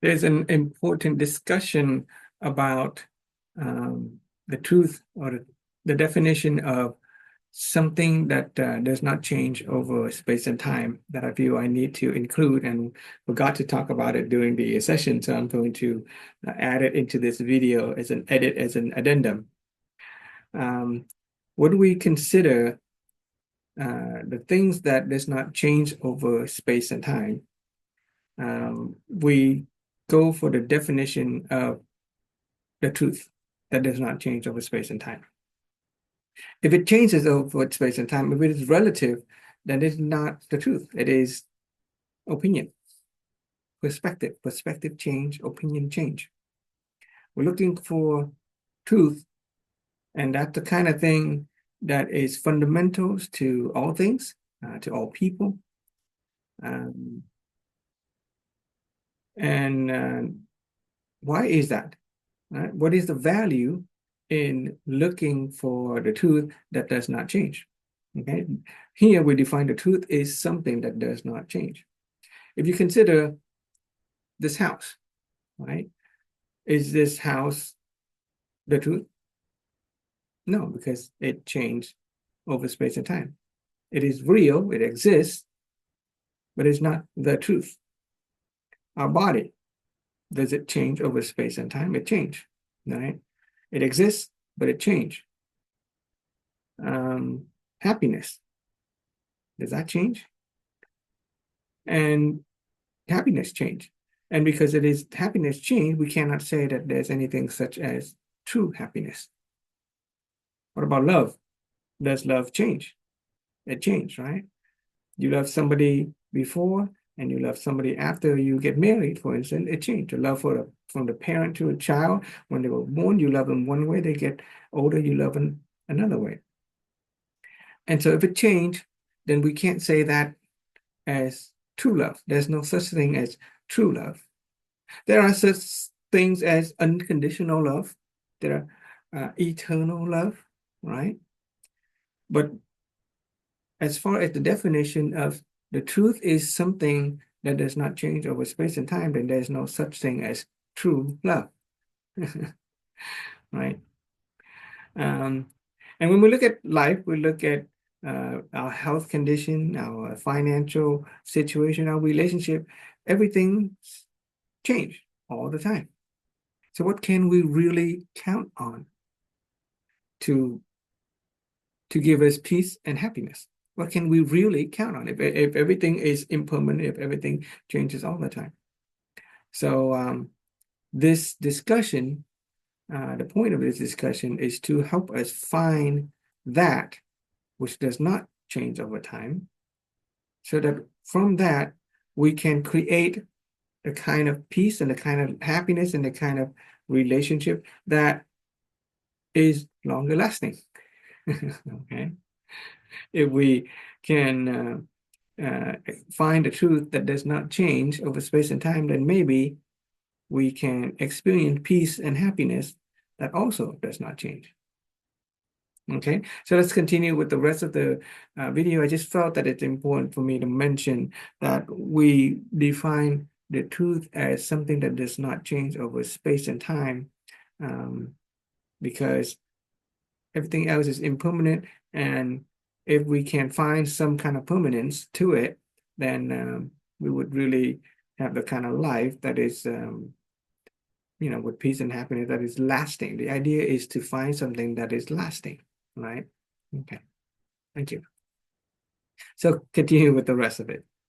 There's an important discussion about the truth or the definition of something that does not change over space and time that I feel I need to include and forgot to talk about it during the session. So I'm going to add it into this video as an edit, as an addendum. What do we consider the things that does not change over space and time? We go for the definition of the truth that does not change over space and time. If it changes over space and time, if it is relative, then it's not the truth. It is opinion, perspective change, opinion change. We're looking for truth, and that's the kind of thing that is fundamentals to all things, to all people. Why is that? Right? What is the value in looking for the truth that does not change? Okay, here we define the truth is something that does not change. If you consider this house, right? Is this house the truth? No, because it changed over space and time. It is real, it exists, but it's not the truth. Our body, does it change over space and time? It changed, right? It exists, but it changed. Happiness, does that change? And happiness change. And because it is happiness change, we cannot say that there's anything such as true happiness. What about love? Does love change? It changed, right? You love somebody before and you love somebody after you get married, for instance, it changed. The love from the parent to a child, when they were born, you love them one way, they get older, you love them another way. And so if it changed, then we can't say that as true love. There's no such thing as true love. There are such things as unconditional love. There are eternal love, right? But as far as the definition of the truth is something that does not change over space and time, then there's no such thing as true love, right? And when we look at life, we look at our health condition, our financial situation, our relationship, everything changes all the time. So what can we really count on to give us peace and happiness? What can we really count on if everything is impermanent, if everything changes all the time? So this discussion, the point of this discussion is to help us find that which does not change over time, so that from that we can create the kind of peace and the kind of happiness and the kind of relationship that is longer lasting. Okay, if we can find the truth that does not change over space and time, then maybe we can experience peace and happiness that also does not change. Okay, so let's continue with the rest of the video. I just felt that it's important for me to mention that we define the truth as something that does not change over space and time, because everything else is impermanent, and if we can find some kind of permanence to it, then we would really have the kind of life that is, with peace and happiness that is lasting. The idea is to find something that is lasting, right? Okay, thank you. So continue with the rest of it.